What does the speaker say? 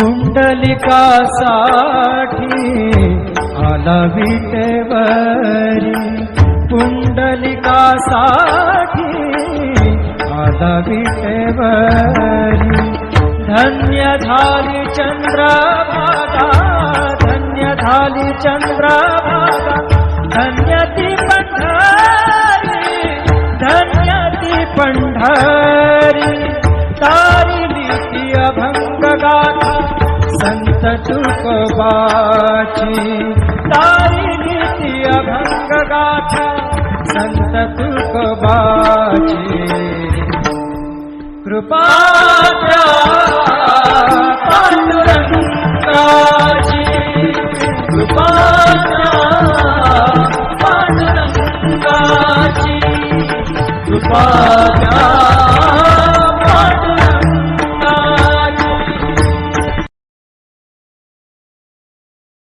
पुंडलिकासाठी आला विटेवरी, पुंडलिकासाठी आला विटेवरी। धन्य झाली चंद्रभागा, धन्य झाली चंद्रभागा, धन्य ती पंढरी, धन्य ती पंढरी। तारिली ती अभंग गाथा संत तुकोबाची, तारिली ती अभंग गाथा संत तुकोबाची। कृपा